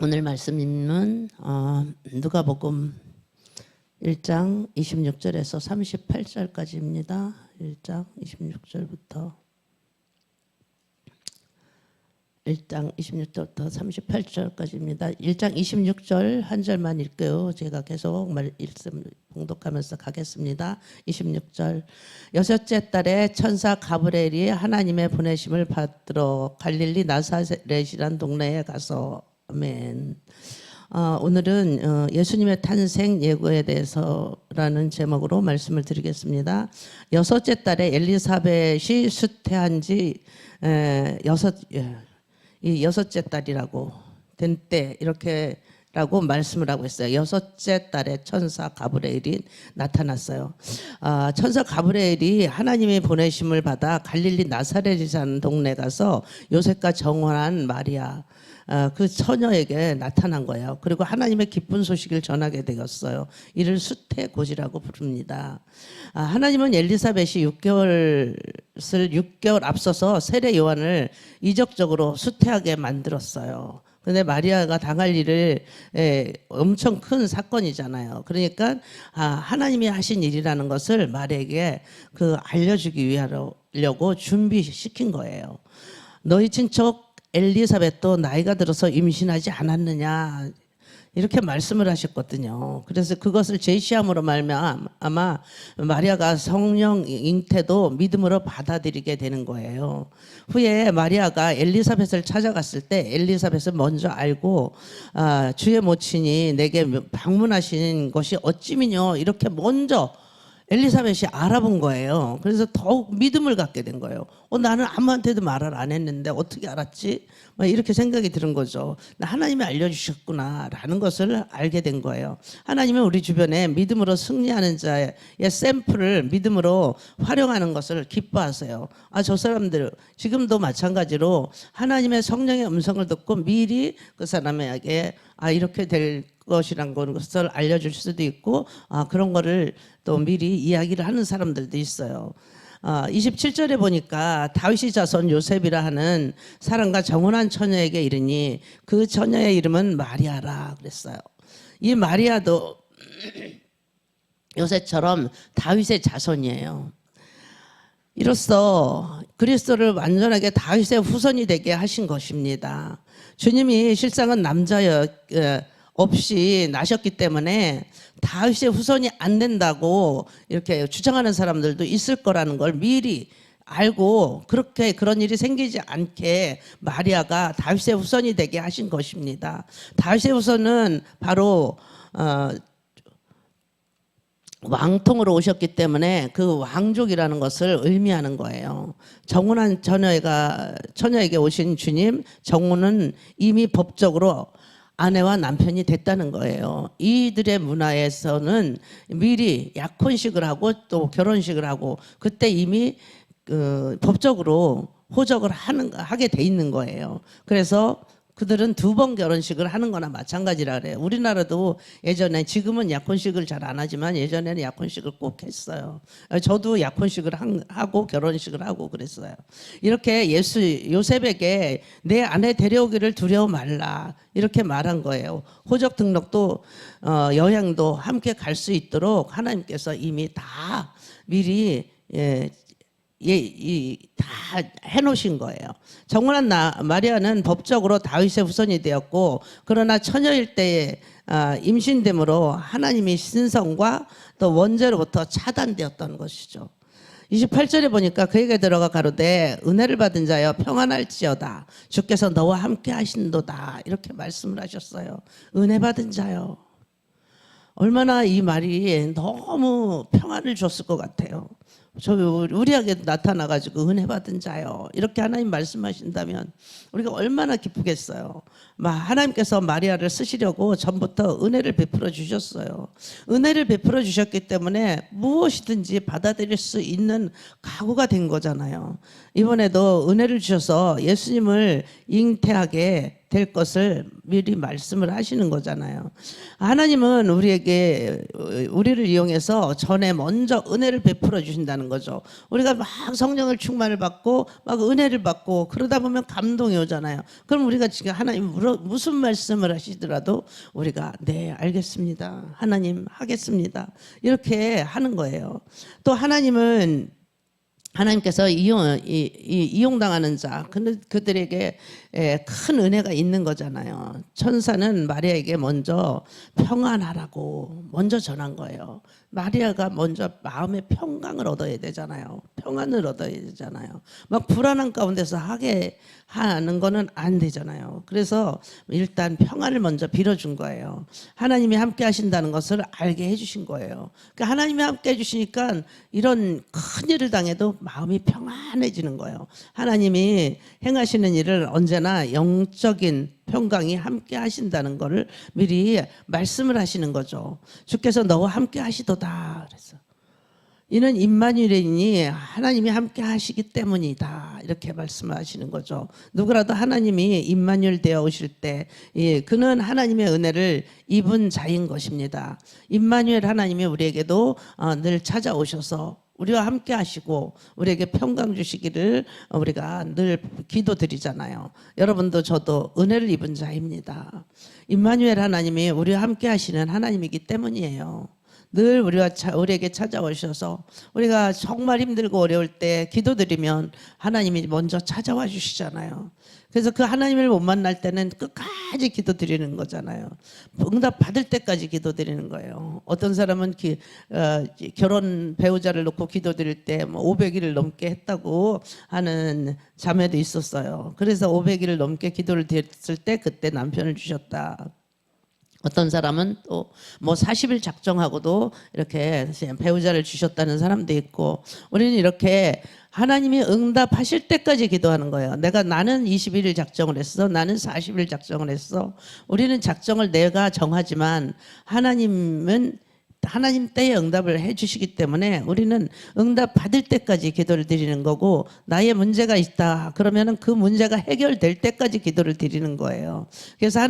오늘 말씀은 누가복음 1장 26절에서 38절까지입니다. 1장 26절부터 1장 26절부터 38절까지입니다. 1장 26절 한 절만 읽게요. 제가 계속 말씀 봉독하면서 가겠습니다. 26절 여섯째 달에 천사 가브리엘이 하나님의 보내심을 받들어 갈릴리 나사렛이란 동네에 가서 아멘. 오늘은 예수님의 탄생 예고에 대해서라는 제목으로 말씀을 드리겠습니다. 여섯째 달에 엘리사벳이 수태한 지 여섯째 달이라고 된 때 이렇게라고 말씀을 하고 있어요. 여섯째 달에 천사 가브리엘이 나타났어요. 천사 가브리엘이 하나님의 보내심을 받아 갈릴리 나사렛이라는 동네 가서 요셉과 정혼한 마리아 그 처녀에게 나타난 거예요. 그리고 하나님의 기쁜 소식을 전하게 되었어요. 이를 수태고지라고 부릅니다. 하나님은 엘리사벳이 6개월 앞서서 세례 요한을 이적적으로 수태하게 만들었어요. 근데 마리아가 당할 일을 엄청 큰 사건이잖아요. 그러니까 하나님이 하신 일이라는 것을 마리아에게 알려주기 위하려고 준비시킨 거예요. 너희 친척 엘리사벳도 나이가 들어서 임신하지 않았느냐 이렇게 말씀을 하셨거든요. 그래서 그것을 제시함으로 말미암아 아마 마리아가 성령 잉태도 믿음으로 받아들이게 되는 거예요. 후에 마리아가 엘리사벳을 찾아갔을 때 엘리사벳은 먼저 알고 주의 모친이 내게 방문하신 것이 어찌미뇨 이렇게 먼저 엘리사벳이 알아본 거예요. 그래서 더욱 믿음을 갖게 된 거예요. 나는 아무한테도 말을 안 했는데 어떻게 알았지? 이렇게 생각이 드는 거죠. 하나님이 알려주셨구나 라는 것을 알게 된 거예요. 하나님은 우리 주변에 믿음으로 승리하는 자의 샘플을 믿음으로 활용하는 것을 기뻐하세요. 저 사람들 지금도 마찬가지로 하나님의 성령의 음성을 듣고 미리 그 사람에게 이렇게 될 것이란 것을 알려줄 수도 있고 그런 거를 또 미리 이야기를 하는 사람들도 있어요. 27절에 보니까 다윗의 자손 요셉이라 하는 사랑과 정혼한 처녀에게 이르니 그 처녀의 이름은 마리아라 그랬어요. 이 마리아도 요셉처럼 다윗의 자손이에요. 이로써 그리스도를 완전하게 다윗의 후손이 되게 하신 것입니다. 주님이 실상은 남자여 없이 나셨기 때문에 다윗의 후손이 안 된다고 이렇게 주장하는 사람들도 있을 거라는 걸 미리 알고 그런 일이 생기지 않게 마리아가 다윗의 후손이 되게 하신 것입니다. 다윗의 후손은 바로 왕통으로 오셨기 때문에 그 왕족이라는 것을 의미하는 거예요. 정혼한 처녀에게 오신 주님, 정혼은 이미 법적으로 아내와 남편이 됐다는 거예요. 이들의 문화에서는 미리 약혼식을 하고 또 결혼식을 하고 그때 이미 법적으로 호적을 하게 돼 있는 거예요. 그래서 그들은 2번 결혼식을 하는 거나 마찬가지라 그래요. 우리나라도 예전에 지금은 약혼식을 잘 안 하지만 예전에는 약혼식을 꼭 했어요. 저도 약혼식을 하고 결혼식을 하고 그랬어요. 이렇게 요셉에게 내 아내 데려오기를 두려워 말라 이렇게 말한 거예요. 호적 등록도 여행도 함께 갈 수 있도록 하나님께서 이미 다 미리 다 해놓으신 거예요. 정혼한 마리아는 법적으로 다윗의 후손이 되었고 그러나 처녀일 때에 임신됨으로 하나님의 신성과 또 원죄로부터 차단되었던 것이죠. 28절에 보니까 그에게 들어가 가로되 은혜를 받은 자여 평안할지어다 주께서 너와 함께 하신도다 이렇게 말씀을 하셨어요. 은혜 받은 자요. 얼마나 이 말이 너무 평안을 줬을 것 같아요. 우리에게 나타나가지고 은혜 받은 자요 이렇게 하나님 말씀하신다면 우리가 얼마나 기쁘겠어요. 하나님께서 마리아를 쓰시려고 전부터 은혜를 베풀어 주셨어요. 은혜를 베풀어 주셨기 때문에 무엇이든지 받아들일 수 있는 각오가 된 거잖아요. 이번에도 은혜를 주셔서 예수님을 잉태하게 될 것을 미리 말씀을 하시는 거잖아요. 하나님은 우리를 이용해서 전에 먼저 은혜를 베풀어 주신다는 거죠. 우리가 막 성령을 충만을 받고 막 은혜를 받고 그러다 보면 감동이 오잖아요. 그럼 우리가 지금 하나님 무슨 말씀을 하시더라도 우리가 네 알겠습니다. 하나님 하겠습니다. 이렇게 하는 거예요. 또 하나님께서 이용당하는 자, 그들에게 큰 은혜가 있는 거잖아요. 천사는 마리아에게 먼저 평안하라고 먼저 전한 거예요. 마리아가 먼저 마음의 평강을 얻어야 되잖아요. 평안을 얻어야 되잖아요. 막 불안한 가운데서 하게 하는 거는 안 되잖아요. 그래서 일단 평안을 먼저 빌어준 거예요. 하나님이 함께 하신다는 것을 알게 해주신 거예요. 그러니까 하나님이 함께 해주시니까 이런 큰 일을 당해도 마음이 평안해지는 거예요. 하나님이 행하시는 일을 언제나 영적인 평강이 함께 하신다는 것을 미리 말씀을 하시는 거죠. 주께서 너와 함께 하시도다 그래서 이는 임마누엘이니 하나님이 함께 하시기 때문이다 이렇게 말씀하시는 거죠. 누구라도 하나님이 임마누엘 되어 오실 때 그는 하나님의 은혜를 입은 자인 것입니다. 임마누엘 하나님이 우리에게도 늘 찾아오셔서 우리와 함께 하시고 우리에게 평강 주시기를 우리가 늘 기도드리잖아요. 여러분도 저도 은혜를 입은 자입니다. 임마누엘 하나님이 우리와 함께 하시는 하나님이기 때문이에요. 늘 우리에게 찾아오셔서 우리가 정말 힘들고 어려울 때 기도드리면 하나님이 먼저 찾아와 주시잖아요. 그래서 그 하나님을 못 만날 때는 끝까지 기도드리는 거잖아요. 응답 받을 때까지 기도드리는 거예요. 어떤 사람은 결혼 배우자를 놓고 기도드릴 때 500일을 넘게 했다고 하는 자매도 있었어요. 그래서 500일을 넘게 기도를 드렸을 때 그때 남편을 주셨다. 어떤 사람은 또 40일 작정하고도 이렇게 배우자를 주셨다는 사람도 있고, 우리는 이렇게 하나님이 응답하실 때까지 기도하는 거예요. 나는 21일 작정을 했어. 나는 40일 작정을 했어. 우리는 작정을 내가 정하지만 하나님은 하나님 때에 응답을 해주시기 때문에 우리는 응답 받을 때까지 기도를 드리는 거고, 나의 문제가 있다 그러면은 그 문제가 해결될 때까지 기도를 드리는 거예요. 그래서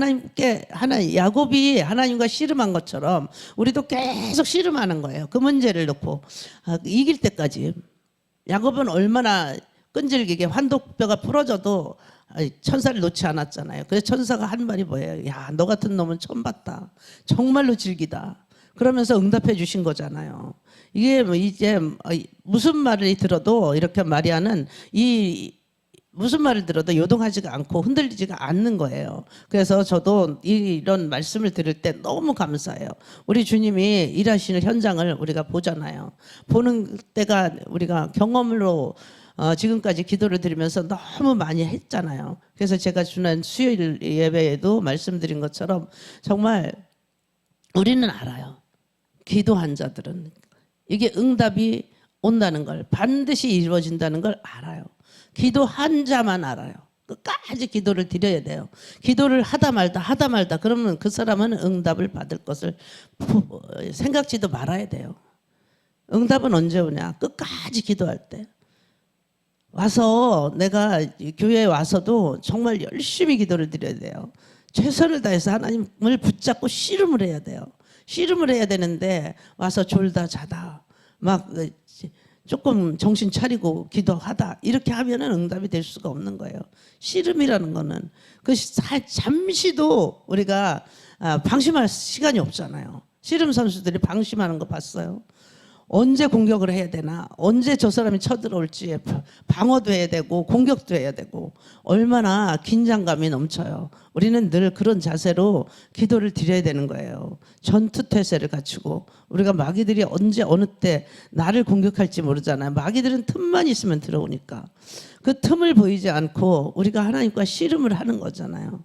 야곱이 하나님과 씨름한 것처럼 우리도 계속 씨름하는 거예요. 그 문제를 놓고 이길 때까지. 야곱은 얼마나 끈질기게 환독뼈가 부러져도 천사를 놓지 않았잖아요. 그래서 천사가 한 말이 뭐예요? 야, 너 같은 놈은 처음 봤다. 정말로 질기다. 그러면서 응답해 주신 거잖아요. 이게 이제 무슨 말을 들어도 이렇게 마리아는 무슨 말을 들어도 요동하지가 않고 흔들리지가 않는 거예요. 그래서 저도 이런 말씀을 들을 때 너무 감사해요. 우리 주님이 일하시는 현장을 우리가 보잖아요. 보는 때가 우리가 경험으로 지금까지 기도를 드리면서 너무 많이 했잖아요. 그래서 제가 지난 수요일 예배에도 말씀드린 것처럼 정말 우리는 알아요. 기도한 자들은 이게 응답이 온다는 걸, 반드시 이루어진다는 걸 알아요. 기도한 자만 알아요. 끝까지 기도를 드려야 돼요. 기도를 하다 말다 그러면 그 사람은 응답을 받을 것을 생각지도 말아야 돼요. 응답은 언제 오냐? 끝까지 기도할 때. 와서 내가 교회에 와서도 정말 열심히 기도를 드려야 돼요. 최선을 다해서 하나님을 붙잡고 씨름을 해야 돼요. 씨름을 해야 되는데 와서 졸다 자다 막 조금 정신 차리고 기도하다 이렇게 하면은 응답이 될 수가 없는 거예요. 씨름이라는 거는 잠시도 우리가 방심할 시간이 없잖아요. 씨름 선수들이 방심하는 거 봤어요. 언제 공격을 해야 되나, 언제 저 사람이 쳐들어올지 방어도 해야 되고 공격도 해야 되고 얼마나 긴장감이 넘쳐요. 우리는 늘 그런 자세로 기도를 드려야 되는 거예요. 전투태세를 갖추고. 우리가 마귀들이 언제 어느 때 나를 공격할지 모르잖아요. 마귀들은 틈만 있으면 들어오니까 그 틈을 보이지 않고 우리가 하나님과 씨름을 하는 거잖아요.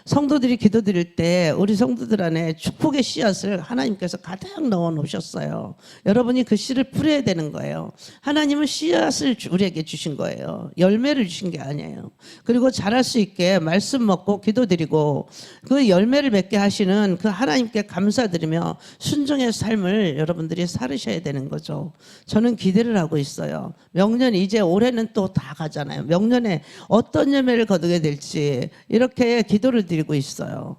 성도들이 기도드릴 때 우리 성도들 안에 축복의 씨앗을 하나님께서 가득 넣어 놓으셨어요. 여러분이 그 씨를 뿌려야 되는 거예요. 하나님은 씨앗을 우리에게 주신 거예요. 열매를 주신 게 아니에요. 그리고 자랄 수 있게 말씀 먹고 기도드리고 그 열매를 맺게 하시는 그 하나님께 감사드리며 순종의 삶을 여러분들이 살으셔야 되는 거죠. 저는 기대를 하고 있어요. 명년 이제 올해는 또 다 가잖아요. 명년에 어떤 열매를 거두게 될지 이렇게 기도를 드리고 있어요.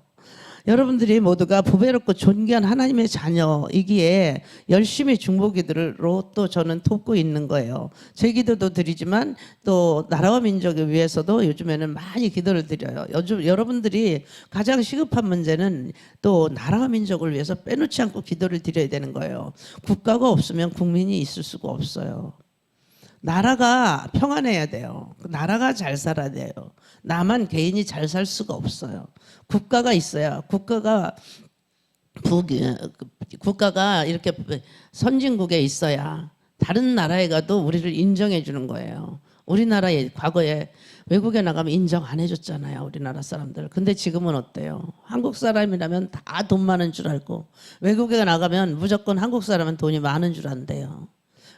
여러분들이 모두가 보배롭고 존귀한 하나님의 자녀이기에 열심히 중보기도로 또 저는 돕고 있는 거예요. 제 기도도 드리지만 또 나라와 민족을 위해서도 요즘에는 많이 기도를 드려요. 요즘 여러분들이 가장 시급한 문제는 또 나라와 민족을 위해서 빼놓지 않고 기도를 드려야 되는 거예요. 국가가 없으면 국민이 있을 수가 없어요. 나라가 평안해야 돼요. 나라가 잘 살아야 돼요. 나만 개인이 잘 살 수가 없어요. 국가가 있어야 국가가 이렇게 선진국에 있어야 다른 나라에 가도 우리를 인정해 주는 거예요. 우리나라에 과거에 외국에 나가면 인정 안 해줬잖아요. 우리나라 사람들. 근데 지금은 어때요? 한국 사람이라면 다 돈 많은 줄 알고 외국에 나가면 무조건 한국 사람은 돈이 많은 줄 안대요.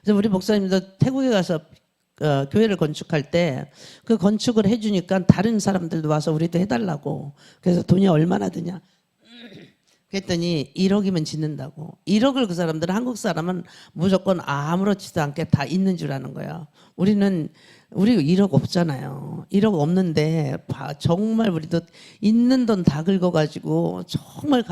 그래서 우리 목사님도 태국에 가서 교회를 건축할 때 그 건축을 해주니까 다른 사람들도 와서 우리도 해달라고. 그래서 돈이 얼마나 드냐 그랬더니 1억이면 짓는다고. 1억을 그 사람들은, 한국 사람은 무조건 아무렇지도 않게 다 있는 줄 아는 거야. 우리 1억 없잖아요. 1억 없는데 정말 우리도 있는 돈 다 긁어가지고 정말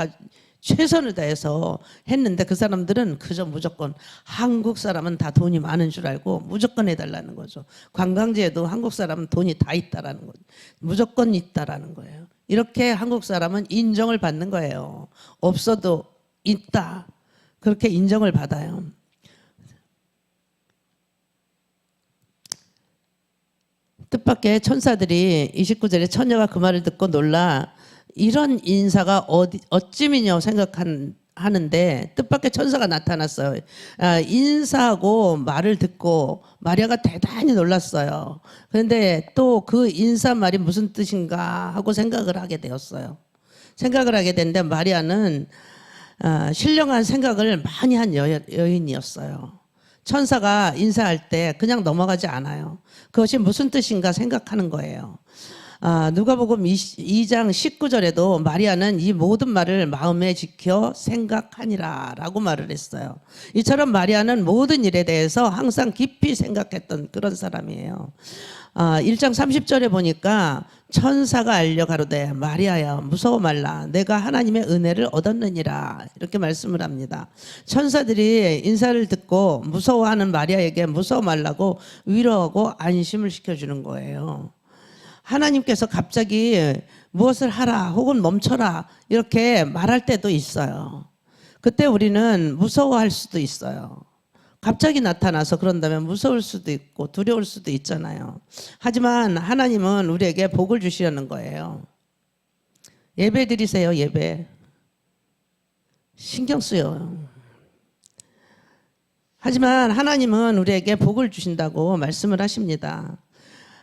최선을 다해서 했는데 그 사람들은 그저 무조건 한국 사람은 다 돈이 많은 줄 알고 무조건 해달라는 거죠. 관광지에도 한국 사람은 돈이 다 있다라는 거죠. 무조건 있다라는 거예요. 이렇게 한국 사람은 인정을 받는 거예요. 없어도 있다. 그렇게 인정을 받아요. 뜻밖의 천사들이 29절에 처녀가 그 말을 듣고 놀라 이런 인사가 어찌미냐 생각하는데 뜻밖의 천사가 나타났어요. 인사하고 말을 듣고 마리아가 대단히 놀랐어요. 그런데 또 그 인사말이 무슨 뜻인가 하고 생각을 하게 되었어요. 생각을 하게 됐는데 마리아는 신령한 생각을 많이 한 여인이었어요. 천사가 인사할 때 그냥 넘어가지 않아요. 그것이 무슨 뜻인가 생각하는 거예요. 누가복음 2장 19절에도 마리아는 이 모든 말을 마음에 지켜 생각하니라 라고 말을 했어요. 이처럼 마리아는 모든 일에 대해서 항상 깊이 생각했던 그런 사람이에요. 1장 30절에 보니까 천사가 알려 가로되 마리아야 무서워 말라 내가 하나님의 은혜를 얻었느니라 이렇게 말씀을 합니다. 천사들이 인사를 듣고 무서워하는 마리아에게 무서워 말라고 위로하고 안심을 시켜주는 거예요. 하나님께서 갑자기 무엇을 하라 혹은 멈춰라 이렇게 말할 때도 있어요. 그때 우리는 무서워할 수도 있어요. 갑자기 나타나서 그런다면 무서울 수도 있고 두려울 수도 있잖아요. 하지만 하나님은 우리에게 복을 주시려는 거예요. 예배 드리세요. 예배. 신경 쓰여요. 하지만 하나님은 우리에게 복을 주신다고 말씀을 하십니다.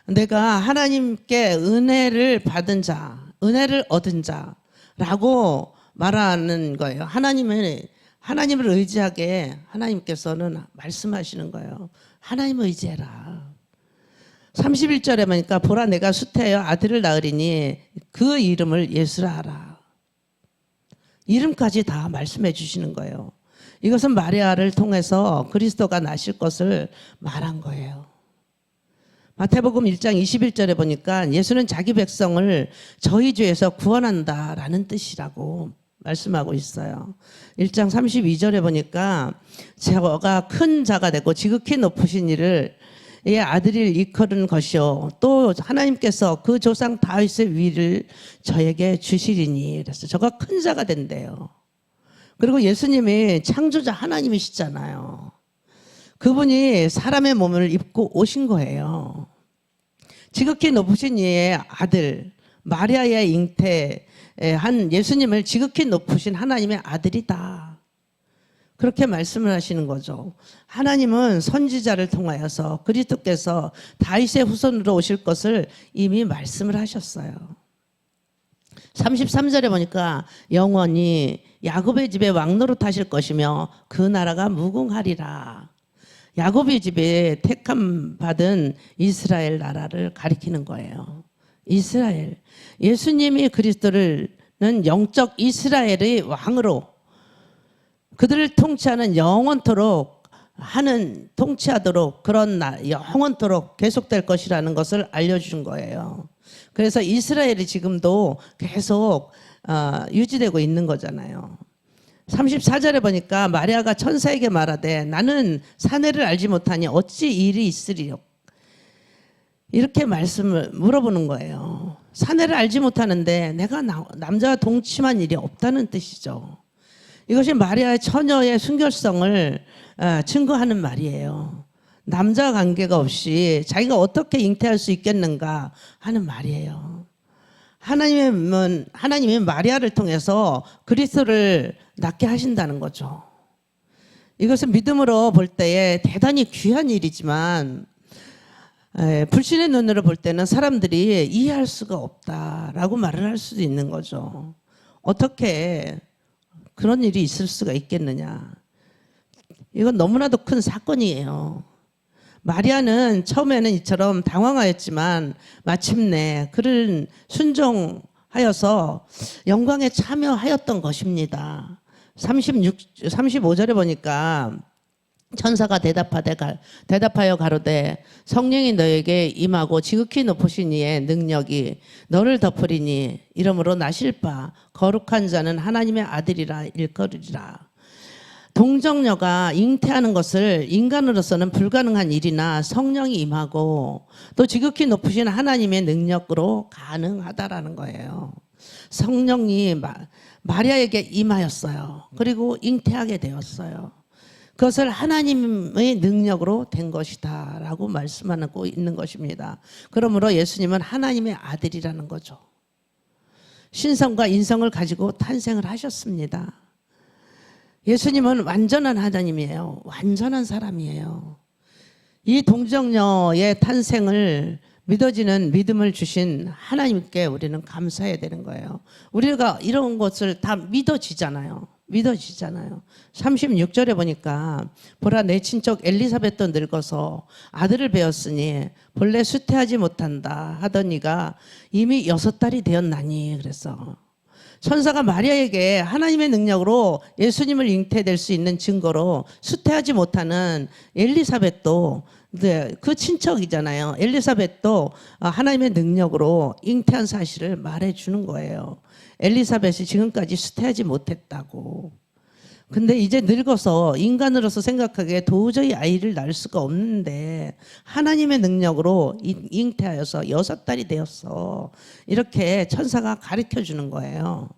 내가 하나님께 은혜를 받은 자, 은혜를 얻은 자라고 말하는 거예요. 하나님을 의지하게 하나님께서는 말씀하시는 거예요. 하나님을 의지해라. 31절에 보니까 보라 내가 수태하여 아들을 낳으리니 그 이름을 예수라 하라. 이름까지 다 말씀해 주시는 거예요. 이것은 마리아를 통해서 그리스도가 나실 것을 말한 거예요. 마태복음 1장 21절에 보니까 예수는 자기 백성을 저희 죄에서 구원한다라는 뜻이라고 말씀하고 있어요. 1장 32절에 보니까 저가 큰 자가 되고 지극히 높으신 이를 이 아들을 이끌은 것이요 또 하나님께서 그 조상 다윗의 위를 저에게 주시리니 그래서 저가 큰 자가 된대요. 그리고 예수님이 창조자 하나님이시잖아요. 그분이 사람의 몸을 입고 오신 거예요. 지극히 높으신 이의 아들 마리아의 잉태한 예수님을 지극히 높으신 하나님의 아들이다. 그렇게 말씀을 하시는 거죠. 하나님은 선지자를 통하여서 그리스도께서 다윗의 후손으로 오실 것을 이미 말씀을 하셨어요. 33절에 보니까 영원히 야곱의 집에 왕노릇 하실 것이며 그 나라가 무궁하리라. 야곱의 집에 택함 받은 이스라엘 나라를 가리키는 거예요. 이스라엘. 예수님이 그리스도는 영적 이스라엘의 왕으로 그들을 통치하는 영원토록 하는 통치하도록 그런 영원토록 계속될 것이라는 것을 알려준 거예요. 그래서 이스라엘이 지금도 계속 유지되고 있는 거잖아요. 34절에 보니까 마리아가 천사에게 말하되 나는 사내를 알지 못하니 어찌 일이 있으리요. 이렇게 말씀을 물어보는 거예요. 사내를 알지 못하는데 내가 남자와 동침한 일이 없다는 뜻이죠. 이것이 마리아의 처녀의 순결성을 증거하는 말이에요. 남자 관계가 없이 자기가 어떻게 잉태할 수 있겠는가 하는 말이에요. 하나님이 마리아를 통해서 그리스도를 낳게 하신다는 거죠. 이것은 믿음으로 볼 때에 대단히 귀한 일이지만 불신의 눈으로 볼 때는 사람들이 이해할 수가 없다라고 말을 할 수도 있는 거죠. 어떻게 그런 일이 있을 수가 있겠느냐. 이건 너무나도 큰 사건이에요. 마리아는 처음에는 이처럼 당황하였지만 마침내 그를 순종하여서 영광에 참여하였던 것입니다. 35절에 보니까 천사가 대답하여 가로되 성령이 너에게 임하고 지극히 높으신 이의 능력이 너를 덮으리니 이러므로 나실 바 거룩한 자는 하나님의 아들이라 일컬으리라. 동정녀가 잉태하는 것을 인간으로서는 불가능한 일이나 성령이 임하고 또 지극히 높으신 하나님의 능력으로 가능하다라는 거예요. 성령이 마리아에게 임하였어요. 그리고 잉태하게 되었어요. 그것을 하나님의 능력으로 된 것이다 라고 말씀하고 있는 것입니다. 그러므로 예수님은 하나님의 아들이라는 거죠. 신성과 인성을 가지고 탄생을 하셨습니다. 예수님은 완전한 하나님이에요. 완전한 사람이에요. 이 동정녀의 탄생을 믿어지는 믿음을 주신 하나님께 우리는 감사해야 되는 거예요. 우리가 이런 것을 다 믿어지잖아요. 36절에 보니까 보라 내 친척 엘리사벳도 늙어서 아들을 배었으니 본래 수태하지 못한다 하던 이가 이미 6달이 되었나니 그래서 천사가 마리아에게 하나님의 능력으로 예수님을 잉태될 수 있는 증거로 수태하지 못하는 엘리사벳도 그 친척이잖아요. 엘리사벳도 하나님의 능력으로 잉태한 사실을 말해주는 거예요. 엘리사벳이 지금까지 수태하지 못했다고. 근데 이제 늙어서 인간으로서 생각하기에 도저히 아이를 낳을 수가 없는데 하나님의 능력으로 잉태하여서 6달이 되었어. 이렇게 천사가 가르쳐 주는 거예요.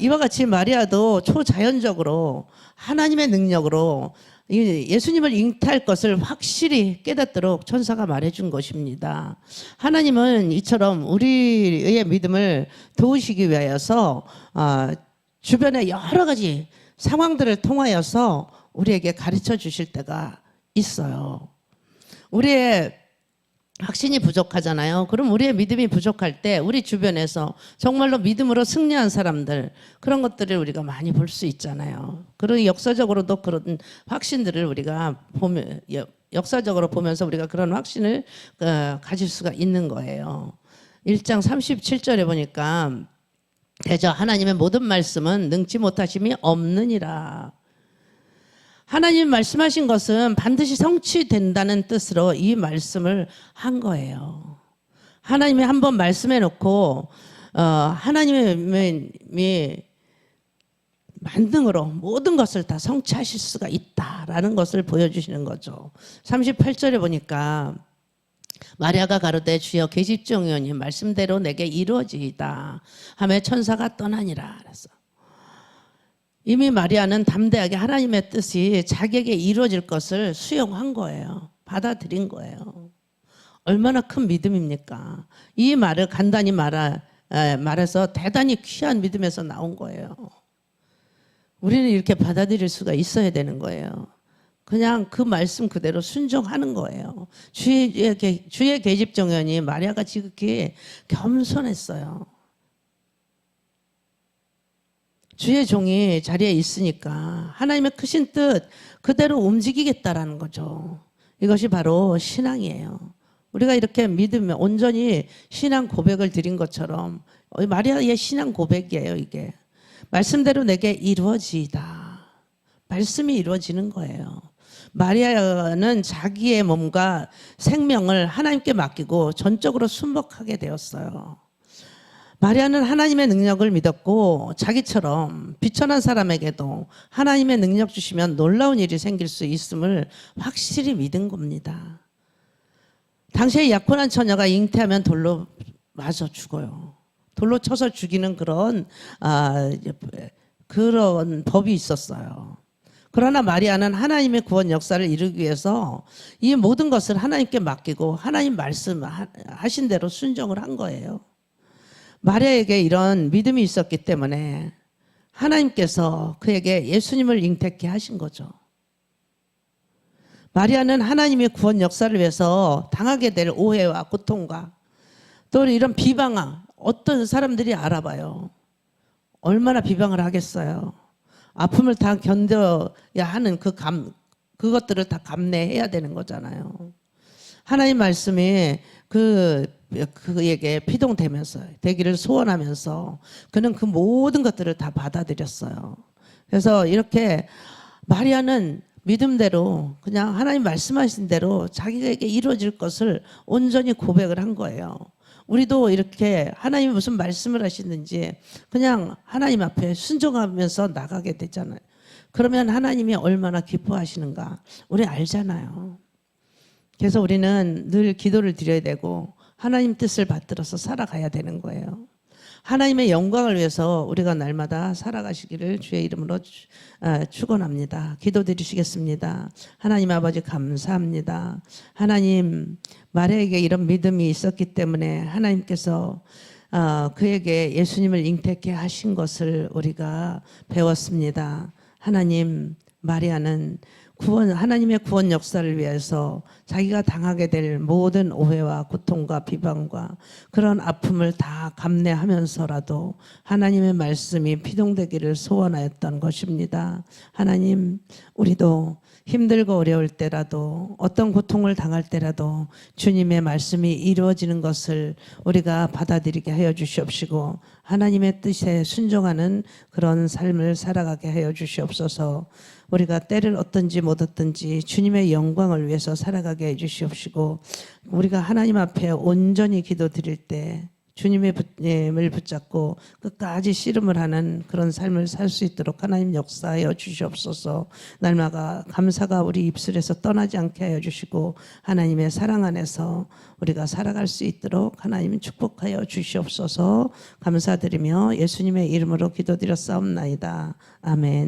이와 같이 마리아도 초자연적으로 하나님의 능력으로 예수님을 잉태할 것을 확실히 깨닫도록 천사가 말해준 것입니다. 하나님은 이처럼 우리의 믿음을 도우시기 위하여서 주변의 여러 가지 상황들을 통하여서 우리에게 가르쳐 주실 때가 있어요. 우리의 확신이 부족하잖아요. 그럼 우리의 믿음이 부족할 때 우리 주변에서 정말로 믿음으로 승리한 사람들 그런 것들을 우리가 많이 볼 수 있잖아요. 그런 역사적으로도 그런 확신들을 우리가 역사적으로 보면서 우리가 그런 확신을 가질 수가 있는 거예요. 1장 37절에 보니까 대저 하나님의 모든 말씀은 능치 못하심이 없느니라. 하나님 말씀하신 것은 반드시 성취된다는 뜻으로 이 말씀을 한 거예요. 하나님이 한번 말씀해 놓고 하나님의 만능으로 모든 것을 다 성취하실 수가 있다라는 것을 보여주시는 거죠. 38절에 보니까 마리아가 가로되 주여 계집종이오니 말씀대로 내게 이루어지이다 하며 천사가 떠나니라 그랬어. 이미 마리아는 담대하게 하나님의 뜻이 자기에게 이루어질 것을 수용한 거예요. 받아들인 거예요. 얼마나 큰 믿음입니까? 이 말을 간단히 말해서 대단히 귀한 믿음에서 나온 거예요. 우리는 이렇게 받아들일 수가 있어야 되는 거예요. 그냥 그 말씀 그대로 순종하는 거예요. 주의 계집종이오니 마리아가 지극히 겸손했어요. 주의 종이 자리에 있으니까 하나님의 크신 뜻 그대로 움직이겠다라는 거죠. 이것이 바로 신앙이에요. 우리가 이렇게 믿으면 온전히 신앙 고백을 드린 것처럼 마리아의 신앙 고백이에요. 이게 말씀대로 내게 이루어지이다. 말씀이 이루어지는 거예요. 마리아는 자기의 몸과 생명을 하나님께 맡기고 전적으로 순복하게 되었어요. 마리아는 하나님의 능력을 믿었고 자기처럼 비천한 사람에게도 하나님의 능력 주시면 놀라운 일이 생길 수 있음을 확실히 믿은 겁니다. 당시에 약혼한 처녀가 잉태하면 돌로 맞아 죽어요. 돌로 쳐서 죽이는 그런 법이 있었어요. 그러나 마리아는 하나님의 구원 역사를 이루기 위해서 이 모든 것을 하나님께 맡기고 하나님 말씀하신 대로 순종을 한 거예요. 마리아에게 이런 믿음이 있었기 때문에 하나님께서 그에게 예수님을 잉태케 하신 거죠. 마리아는 하나님의 구원 역사를 위해서 당하게 될 오해와 고통과 또 이런 비방을 어떤 사람들이 알아봐요. 얼마나 비방을 하겠어요. 아픔을 다 견뎌야 하는 그것들을 다 감내해야 되는 거잖아요. 하나님 말씀이 그에게 피동되면서 되기를 소원하면서 그는 그 모든 것들을 다 받아들였어요. 그래서 이렇게 마리아는 믿음대로 그냥 하나님 말씀하신 대로 자기에게 이루어질 것을 온전히 고백을 한 거예요. 우리도 이렇게 하나님이 무슨 말씀을 하시는지 그냥 하나님 앞에 순종하면서 나가게 되잖아요. 그러면 하나님이 얼마나 기뻐하시는가 우리 알잖아요. 그래서 우리는 늘 기도를 드려야 되고 하나님 뜻을 받들어서 살아가야 되는 거예요. 하나님의 영광을 위해서 우리가 날마다 살아가시기를 주의 이름으로 축원합니다. 기도드리시겠습니다. 하나님 아버지 감사합니다. 하나님 마리아에게 이런 믿음이 있었기 때문에 하나님께서 그에게 예수님을 잉태케 하신 것을 우리가 배웠습니다. 하나님 마리아는 하나님의 구원 역사를 위해서 자기가 당하게 될 모든 오해와 고통과 비방과 그런 아픔을 다 감내하면서라도 하나님의 말씀이 피동되기를 소원하였던 것입니다. 하나님, 우리도 힘들고 어려울 때라도 어떤 고통을 당할 때라도 주님의 말씀이 이루어지는 것을 우리가 받아들이게 하여 주시옵시고 하나님의 뜻에 순종하는 그런 삶을 살아가게 하여 주시옵소서. 우리가 때를 얻든지 못 얻든지 주님의 영광을 위해서 살아가게 해 주시옵시고 우리가 하나님 앞에 온전히 기도드릴 때 주님의 을 붙잡고 끝까지 씨름을 하는 그런 삶을 살 수 있도록 하나님 역사하여 주시옵소서. 날마다 감사가 우리 입술에서 떠나지 않게 하여 주시고 하나님의 사랑 안에서 우리가 살아갈 수 있도록 하나님 축복하여 주시옵소서. 감사드리며 예수님의 이름으로 기도드렸사옵나이다. 아멘.